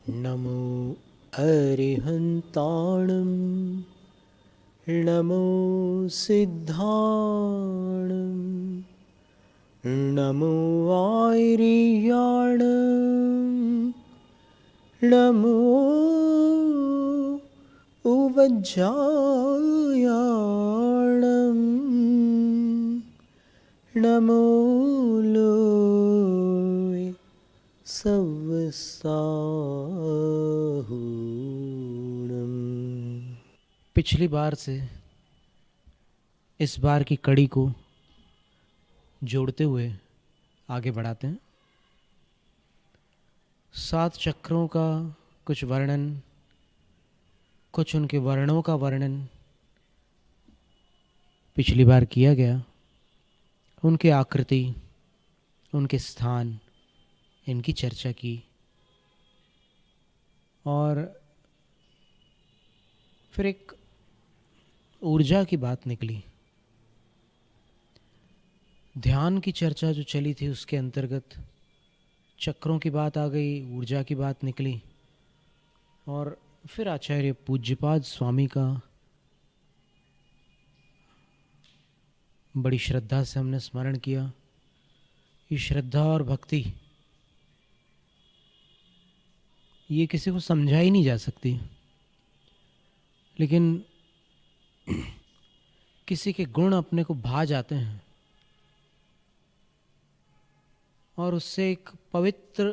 नमो अरिहन्ताणं नमो सिद्धाणं नमो आयर्याणं नमो उवज्जायाणं नमो लोय सवसाहूणम्। पिछली बार से इस बार की कड़ी को जोड़ते हुए आगे बढ़ाते हैं। 7 चक्रों का कुछ वर्णन, कुछ उनके वर्णों का वर्णन पिछली बार किया गया। उनकी आकृति, उनके स्थान, इनकी चर्चा की और फिर एक ऊर्जा की बात निकली। ध्यान की चर्चा जो चली थी उसके अंतर्गत चक्रों की बात आ गई, ऊर्जा की बात निकली और फिर आचार्य पूज्यपाद स्वामी का बड़ी श्रद्धा से हमने स्मरण किया। ये श्रद्धा और भक्ति ये किसी को समझा ही नहीं जा सकती, लेकिन किसी के गुण अपने को भा जाते हैं और उससे एक पवित्र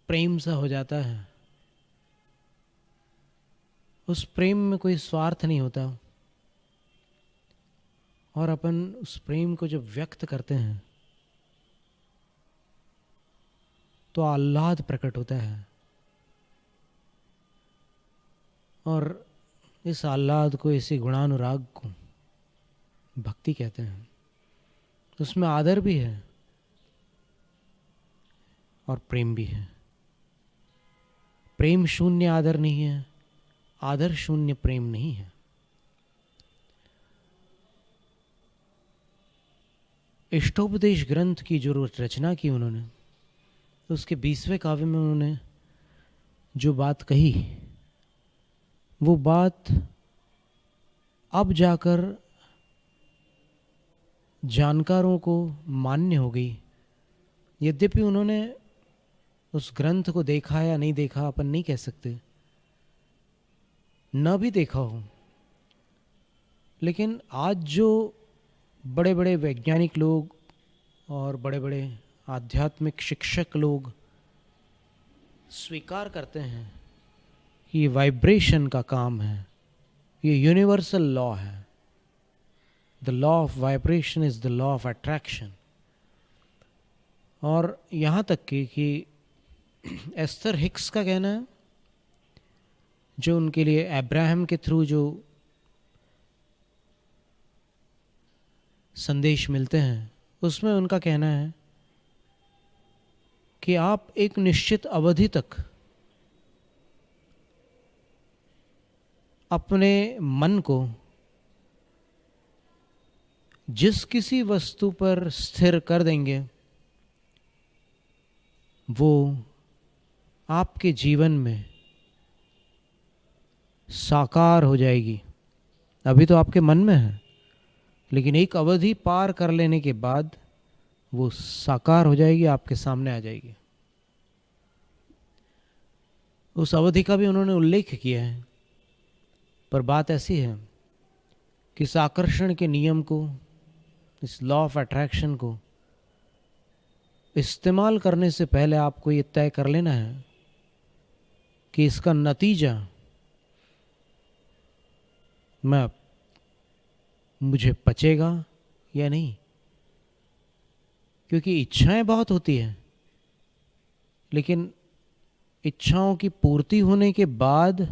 प्रेम सा हो जाता है। उस प्रेम में कोई स्वार्थ नहीं होता और अपन उस प्रेम को जब व्यक्त करते हैं तो आह्लाद प्रकट होता है और इस आह्लाद को, इसी गुणानुराग को भक्ति कहते हैं। उसमें आदर भी है और प्रेम भी है। प्रेम शून्य आदर नहीं है, आदर शून्य प्रेम नहीं है। इष्टोपदेश ग्रंथ की जो रचना की उन्होंने, उसके 20वें काव्य में उन्होंने जो बात कही, वो बात अब जाकर जानकारों को मान्य हो गई। यद्यपि उन्होंने उस ग्रंथ को देखा या नहीं देखा अपन नहीं कह सकते, न भी देखा हो, लेकिन आज जो बड़े बड़े वैज्ञानिक लोग और बड़े बड़े आध्यात्मिक शिक्षक लोग स्वीकार करते हैं कि ये वाइब्रेशन का काम है, ये यूनिवर्सल लॉ है। The law of vibration is the law of attraction. और यहाँ तक कि एस्थर हिक्स का कहना है, जो उनके लिए अब्राहम के थ्रू जो संदेश मिलते हैं, उसमें उनका कहना है कि आप एक निश्चित अवधि तक अपने मन को जिस किसी वस्तु पर स्थिर कर देंगे वो आपके जीवन में साकार हो जाएगी। अभी तो आपके मन में है, लेकिन एक अवधि पार कर लेने के बाद वो साकार हो जाएगी, आपके सामने आ जाएगी। उस अवधि का भी उन्होंने उल्लेख किया है। पर बात ऐसी है कि इस आकर्षण के नियम को, इस लॉ ऑफ अट्रैक्शन को इस्तेमाल करने से पहले आपको ये तय कर लेना है कि इसका नतीजा मुझे पचेगा या नहीं। क्योंकि इच्छाएं बहुत होती हैं, लेकिन इच्छाओं की पूर्ति होने के बाद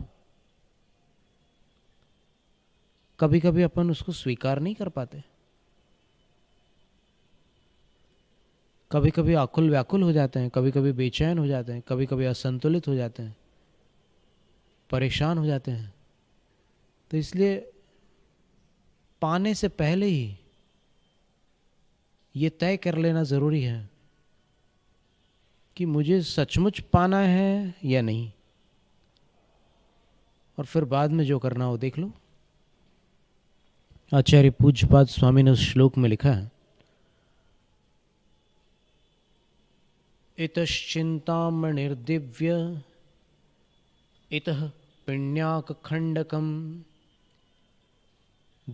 कभी कभी अपन उसको स्वीकार नहीं कर पाते। कभी कभी आकुल व्याकुल हो जाते हैं, कभी कभी बेचैन हो जाते हैं, कभी कभी असंतुलित हो जाते हैं, परेशान हो जाते हैं। तो इसलिए पाने से पहले ही ये तय कर लेना ज़रूरी है कि मुझे सचमुच पाना है या नहीं। और फिर बाद में जो करना हो देख लो। आचार्य पूज्यपाद स्वामी ने उस श्लोक में लिखा है, इतश्चिंतामणिर्दिव्य इतः पिण्याकखंडकम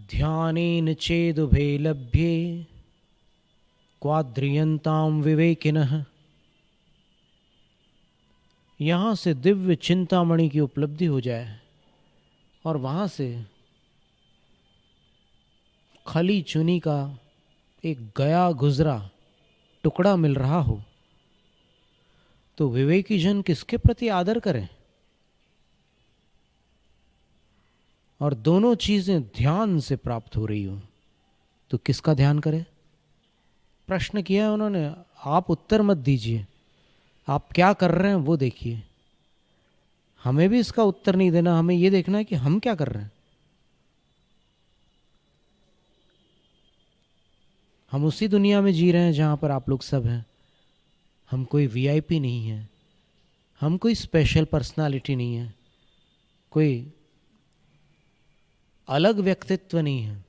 ध्यानेन चेदुभे लभ्ये क्वाद्रियंताम विवेकिनः। यहाँ से दिव्य चिंतामणि की उपलब्धि हो जाए और वहाँ से खली चुनी का एक गया गुजरा टुकड़ा मिल रहा हो तो विवेकी जन किसके प्रति आदर करें? और दोनों चीजें ध्यान से प्राप्त हो रही हो तो किसका ध्यान करें? प्रश्न किया है उन्होंने, आप उत्तर मत दीजिए, आप क्या कर रहे हैं वो देखिए। हमें भी इसका उत्तर नहीं देना, हमें ये देखना है कि हम क्या कर रहे हैं। हम उसी दुनिया में जी रहे हैं जहां पर आप लोग सब हैं। हम कोई वीआईपी नहीं है, हम कोई स्पेशल पर्सनालिटी नहीं है, कोई अलग व्यक्तित्व नहीं है।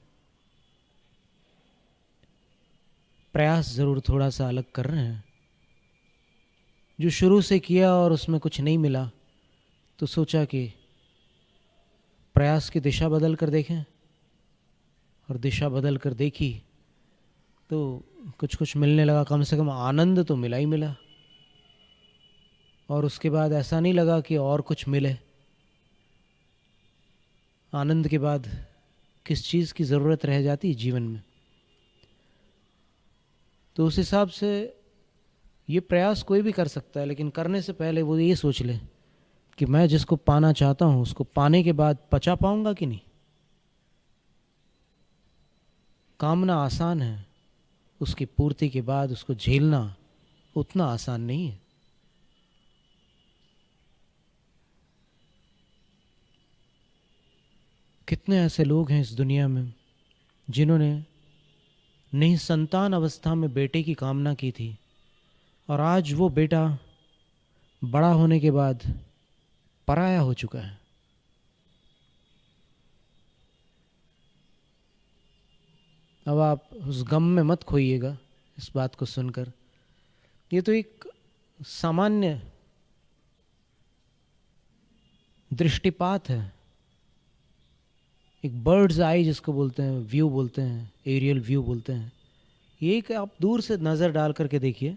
प्रयास जरूर थोड़ा सा अलग कर रहे हैं। जो शुरू से किया और उसमें कुछ नहीं मिला तो सोचा कि प्रयास की दिशा बदल कर देखें, और दिशा बदल कर देखी तो कुछ कुछ मिलने लगा। कम से कम आनंद तो मिला ही मिला। और उसके बाद ऐसा नहीं लगा कि और कुछ मिले। आनंद के बाद किस चीज़ की ज़रूरत रह जाती है जीवन में? तो उस हिसाब से ये प्रयास कोई भी कर सकता है, लेकिन करने से पहले वो ये सोच ले कि मैं जिसको पाना चाहता हूँ उसको पाने के बाद पचा पाऊंगा कि नहीं। कामना आसान है, उसकी पूर्ति के बाद उसको झेलना उतना आसान नहीं है। कितने ऐसे लोग हैं इस दुनिया में जिन्होंने निसंतान अवस्था में बेटे की कामना की थी और आज वो बेटा बड़ा होने के बाद पराया हो चुका है। अब आप उस गम में मत खोइएगा इस बात को सुनकर। ये तो एक सामान्य दृष्टिपात है, एक बर्ड्स आई जिसको बोलते हैं, व्यू बोलते हैं, एरियल व्यू बोलते हैं। ये कि आप दूर से नज़र डाल करके देखिए,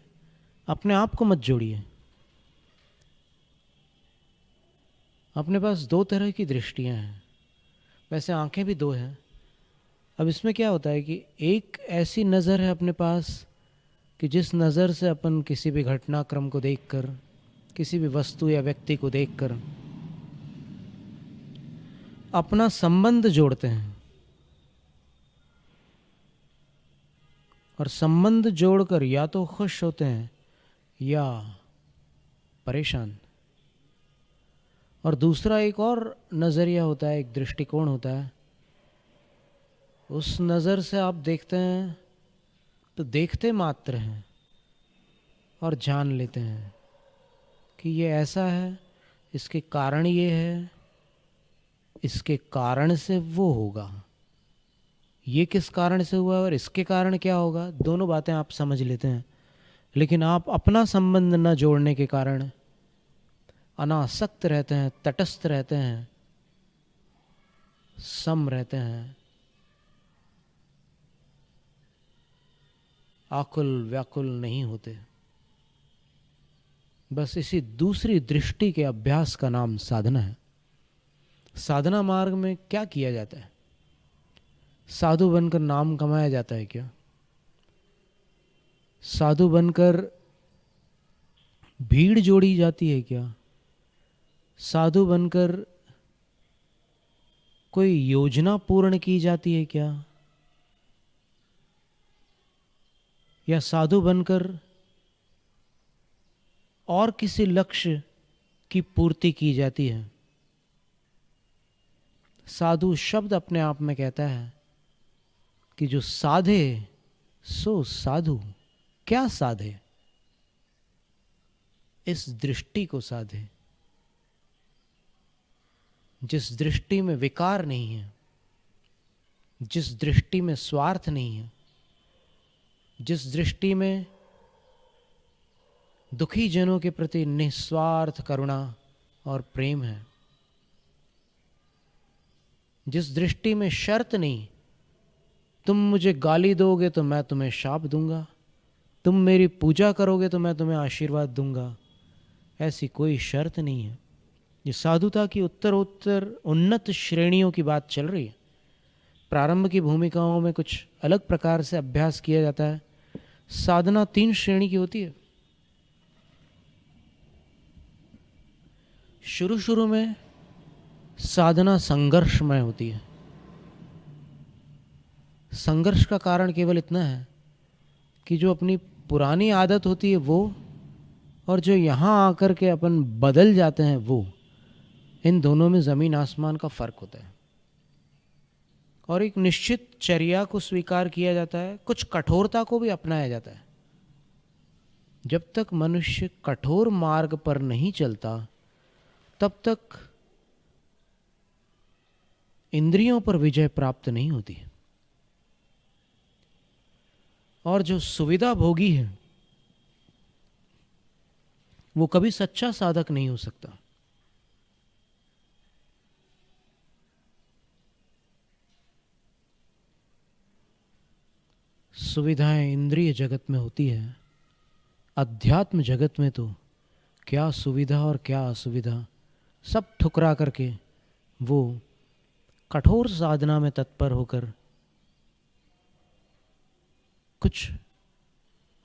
अपने आप को मत जोड़िए। अपने पास दो तरह की दृष्टियां हैं, वैसे आंखें भी दो हैं। अब इसमें क्या होता है कि एक ऐसी नज़र है अपने पास कि जिस नज़र से अपन किसी भी घटनाक्रम को देखकर, किसी भी वस्तु या व्यक्ति को देखकर अपना संबंध जोड़ते हैं, और संबंध जोड़कर या तो खुश होते हैं या परेशान। और दूसरा एक और नज़रिया होता है, एक दृष्टिकोण होता है। उस नज़र से आप देखते हैं तो देखते मात्र हैं और जान लेते हैं कि ये ऐसा है, इसके कारण ये है, इसके कारण से वो होगा, ये किस कारण से हुआ और इसके कारण क्या होगा, दोनों बातें आप समझ लेते हैं। लेकिन आप अपना संबंध न जोड़ने के कारण अनासक्त रहते हैं, तटस्थ रहते हैं, सम रहते हैं, आकुल व्याकुल नहीं होते। बस इसी दूसरी दृष्टि के अभ्यास का नाम साधना है। साधना मार्ग में क्या किया जाता है? साधु बनकर नाम कमाया जाता है क्या? साधु बनकर भीड़ जोड़ी जाती है क्या? साधु बनकर कोई योजना पूर्ण की जाती है क्या? या साधु बनकर और किसी लक्ष्य की पूर्ति की जाती है? साधु शब्द अपने आप में कहता है कि जो साधे सो साधु। क्या साधे? इस दृष्टि को साधे। जिस दृष्टि में विकार नहीं है, जिस दृष्टि में स्वार्थ नहीं है, जिस दृष्टि में दुखी जनों के प्रति निस्वार्थ करुणा और प्रेम है, जिस दृष्टि में शर्त नहीं, तुम मुझे गाली दोगे तो मैं तुम्हें शाप दूंगा, तुम मेरी पूजा करोगे तो मैं तुम्हें आशीर्वाद दूंगा, ऐसी कोई शर्त नहीं है। ये साधुता की उत्तरोत्तर उन्नत श्रेणियों की बात चल रही है। प्रारंभ की भूमिकाओं में कुछ अलग प्रकार से अभ्यास किया जाता है। साधना 3 श्रेणी की होती है। शुरू शुरू में साधना संघर्षमय होती है। संघर्ष का कारण केवल इतना है कि जो अपनी पुरानी आदत होती है वो, और जो यहाँ आकर के अपन बदल जाते हैं वो, इन दोनों में ज़मीन आसमान का फर्क होता है। और एक निश्चित चर्या को स्वीकार किया जाता है, कुछ कठोरता को भी अपनाया जाता है। जब तक मनुष्य कठोर मार्ग पर नहीं चलता तब तक इंद्रियों पर विजय प्राप्त नहीं होती। और जो सुविधा भोगी है वो कभी सच्चा साधक नहीं हो सकता। सुविधाएं इंद्रिय जगत में होती है, अध्यात्म जगत में तो क्या सुविधा और क्या असुविधा सब ठुकरा करके वो कठोर साधना में तत्पर होकर कुछ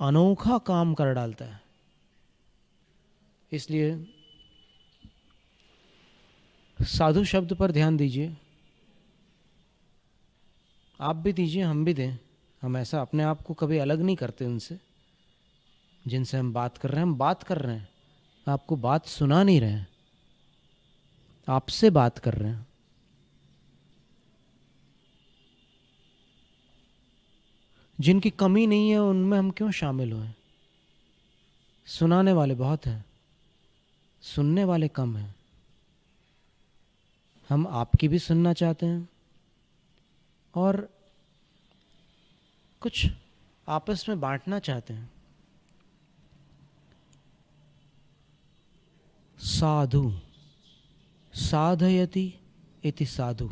अनोखा काम कर डालता है। इसलिए साधु शब्द पर ध्यान दीजिए, आप भी दीजिए, हम भी दें। हम ऐसा अपने आप को कभी अलग नहीं करते उनसे जिनसे हम बात कर रहे हैं। हम बात कर रहे हैं, आपको बात सुना नहीं रहे हैं, आपसे बात कर रहे हैं। जिनकी कमी नहीं है उनमें हम क्यों शामिल हुए? सुनाने वाले बहुत हैं, सुनने वाले कम हैं। हम आपकी भी सुनना चाहते हैं और कुछ आपस में बांटना चाहते हैं। साधु साधयति इति साधु,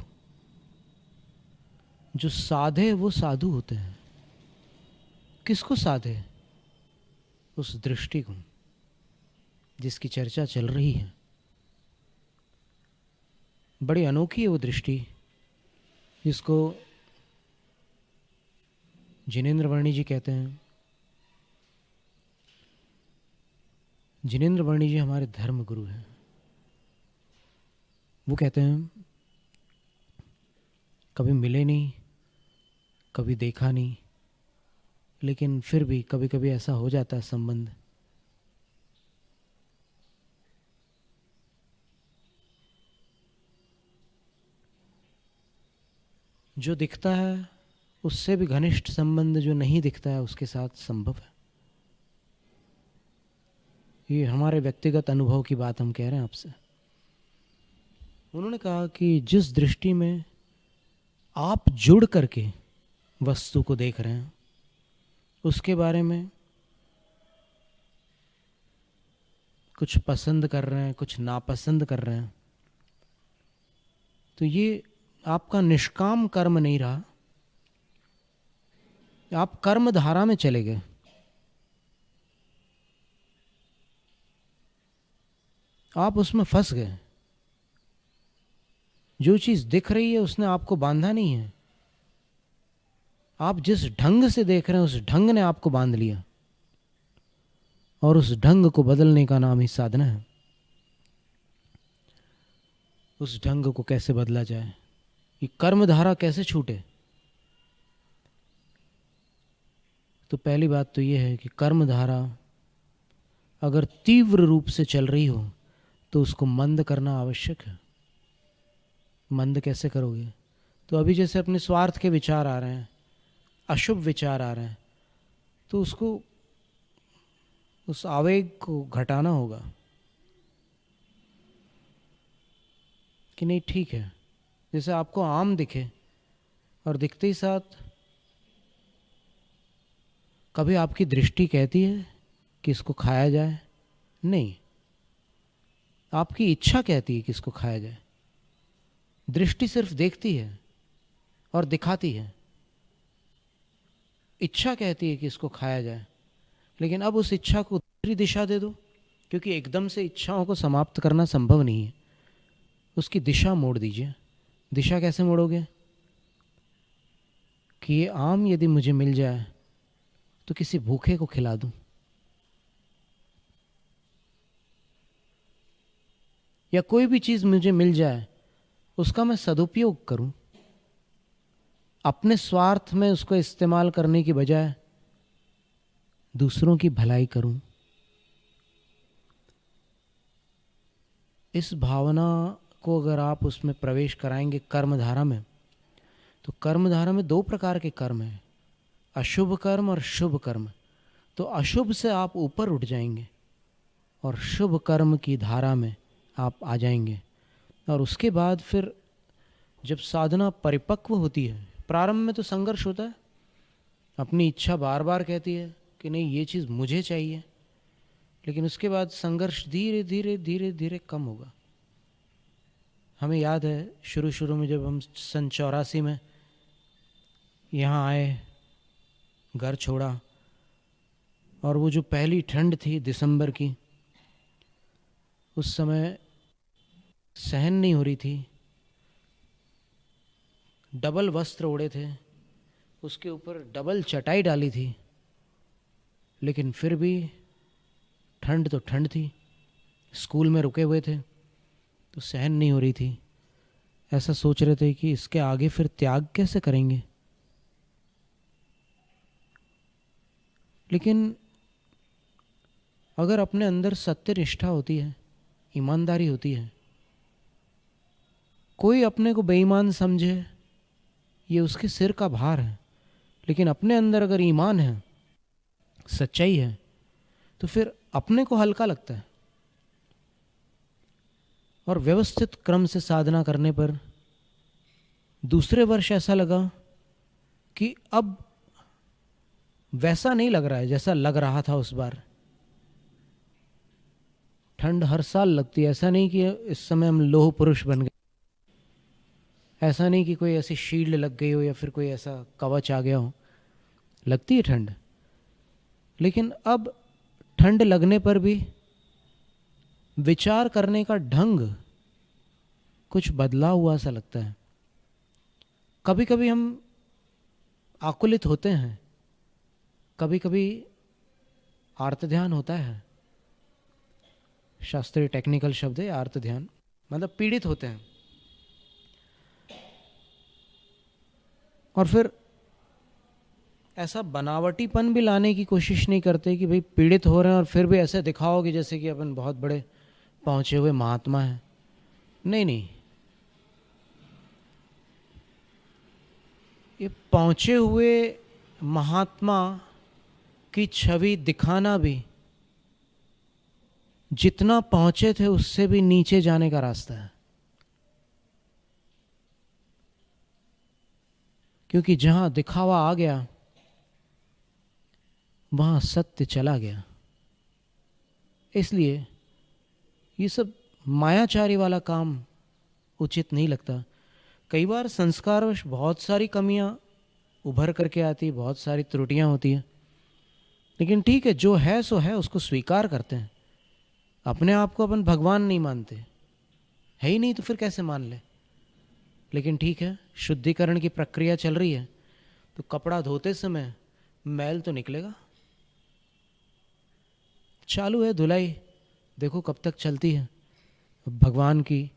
जो साधे वो साधु होते हैं। किसको साधे? उस दृष्टि को जिसकी चर्चा चल रही है। बड़ी अनोखी है वो दृष्टि जिसको जिनेंद्र वर्णी जी कहते हैं। जिनेंद्र वर्णी जी हमारे धर्म गुरु हैं। वो कहते हैं कभी मिले नहीं, कभी देखा नहीं, लेकिन फिर भी कभी कभी ऐसा हो जाता है संबंध। जो दिखता है उससे भी घनिष्ठ संबंध जो नहीं दिखता है उसके साथ संभव है। ये हमारे व्यक्तिगत अनुभव की बात हम कह रहे हैं आपसे। उन्होंने कहा कि जिस दृष्टि में आप जुड़ करके वस्तु को देख रहे हैं उसके बारे में कुछ पसंद कर रहे हैं, कुछ नापसंद कर रहे हैं, तो ये आपका निष्काम कर्म नहीं रहा, आप कर्म धारा में चले गए। आप उसमें फंस गए। जो चीज दिख रही है उसने आपको बांधा नहीं है, आप जिस ढंग से देख रहे हैं उस ढंग ने आपको बांध लिया, और उस ढंग को बदलने का नाम ही साधना है। उस ढंग को कैसे बदला जाए, ये कर्मधारा कैसे छूटे? तो पहली बात तो ये है कि कर्मधारा अगर तीव्र रूप से चल रही हो तो उसको मंद करना आवश्यक है। मंद कैसे करोगे? तो अभी जैसे अपने स्वार्थ के विचार आ रहे हैं, अशुभ विचार आ रहे हैं, तो उसको, उस आवेग को घटाना होगा। कि नहीं ठीक है। जैसे आपको आम दिखे और दिखते ही साथ कभी आपकी दृष्टि कहती है कि इसको खाया जाए? नहीं, आपकी इच्छा कहती है कि इसको खाया जाए। दृष्टि सिर्फ देखती है और दिखाती है, इच्छा कहती है कि इसको खाया जाए। लेकिन अब उस इच्छा को दूसरी दिशा दे दो, क्योंकि एकदम से इच्छाओं को समाप्त करना संभव नहीं है। उसकी दिशा मोड़ दीजिए। दिशा कैसे मोड़ोगे? कि ये आम यदि मुझे मिल जाए तो किसी भूखे को खिला दूं, या कोई भी चीज़ मुझे मिल जाए उसका मैं सदुपयोग करूं। अपने स्वार्थ में उसको इस्तेमाल करने की बजाय दूसरों की भलाई करूं। इस भावना को अगर आप उसमें प्रवेश कराएंगे कर्मधारा में, तो कर्मधारा में दो प्रकार के कर्म हैं, अशुभ कर्म और शुभ कर्म। तो अशुभ से आप ऊपर उठ जाएंगे और शुभ कर्म की धारा में आप आ जाएंगे। और उसके बाद फिर जब साधना परिपक्व होती है, प्रारंभ में तो संघर्ष होता है, अपनी इच्छा बार बार कहती है कि नहीं ये चीज़ मुझे चाहिए, लेकिन उसके बाद संघर्ष धीरे धीरे धीरे धीरे कम होगा। हमें याद है शुरू शुरू में जब हम सन 84 में यहाँ आए, घर छोड़ा, और वो जो पहली ठंड थी दिसंबर की, उस समय सहन नहीं हो रही थी। डबल वस्त्र ओढ़े थे, उसके ऊपर डबल चटाई डाली थी, लेकिन फिर भी ठंड तो ठंड थी। स्कूल में रुके हुए थे तो सहन नहीं हो रही थी। ऐसा सोच रहे थे कि इसके आगे फिर त्याग कैसे करेंगे। लेकिन अगर अपने अंदर सत्य निष्ठा होती है, ईमानदारी होती है, कोई अपने को बेईमान समझे ये उसके सिर का भार है, लेकिन अपने अंदर अगर ईमान है, सच्चाई है, तो फिर अपने को हल्का लगता है। और व्यवस्थित क्रम से साधना करने पर दूसरे वर्ष ऐसा लगा कि अब वैसा नहीं लग रहा है जैसा लग रहा था उस बार। ठंड हर साल लगती है, ऐसा नहीं कि इस समय हम लोह पुरुष बन गए, ऐसा नहीं कि कोई ऐसी शील्ड लग गई हो या फिर कोई ऐसा कवच आ गया हो। लगती है ठंड, लेकिन अब ठंड लगने पर भी विचार करने का ढंग कुछ बदला हुआ सा लगता है। कभी कभी हम आकुलित होते हैं, कभी कभी आर्त ध्यान होता है। शास्त्रीय टेक्निकल शब्द है आर्त ध्यान, मतलब पीड़ित होते हैं। और फिर ऐसा बनावटीपन भी लाने की कोशिश नहीं करते कि भाई पीड़ित हो रहे हैं और फिर भी ऐसे दिखाओ कि जैसे कि अपन बहुत बड़े पहुंचे हुए महात्मा हैं। नहीं नहीं, ये पहुंचे हुए महात्मा की छवि दिखाना भी जितना पहुंचे थे उससे भी नीचे जाने का रास्ता है। क्योंकि जहां दिखावा आ गया वहां सत्य चला गया। इसलिए ये सब मायाचारी वाला काम उचित नहीं लगता। कई बार संस्कारवश बहुत सारी कमियां उभर करके आती, बहुत सारी त्रुटियां होती हैं, लेकिन ठीक है, जो है सो है, उसको स्वीकार करते हैं। अपने आप को अपन भगवान नहीं मानते, है ही नहीं तो फिर कैसे मान ले। लेकिन ठीक है, शुद्धिकरण की प्रक्रिया चल रही है, तो कपड़ा धोते समय मैल तो निकलेगा। चालू है धुलाई, देखो कब तक चलती है। भगवान की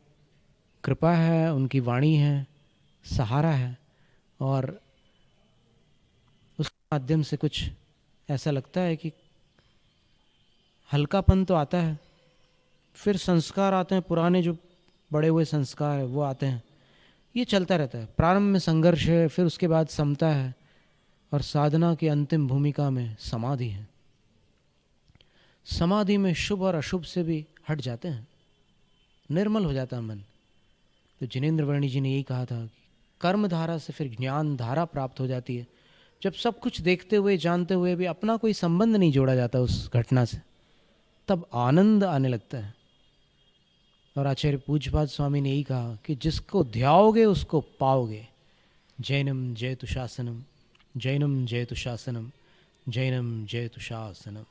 कृपा है, उनकी वाणी है, सहारा है, और उस माध्यम से कुछ ऐसा लगता है कि हल्कापन तो आता है। फिर संस्कार आते हैं, पुराने जो बड़े हुए संस्कार है वो आते हैं। ये चलता रहता है। प्रारंभ में संघर्ष है, फिर उसके बाद समता है, और साधना की अंतिम भूमिका में समाधि है। समाधि में शुभ और अशुभ से भी हट जाते हैं, निर्मल हो जाता है मन। तो जिनेंद्र वर्णी जी ने यही कहा था कि कर्म धारा से फिर ज्ञान धारा प्राप्त हो जाती है। जब सब कुछ देखते हुए जानते हुए भी अपना कोई संबंध नहीं जोड़ा जाता उस घटना से, तब आनंद आने लगता है। और आचार्य पूज्यपाद स्वामी ने यही कहा कि जिसको ध्याओगे उसको पाओगे। जैनम जयतु शासनम, जैनम जयतु शासनम, जैनम जयतु शासनम।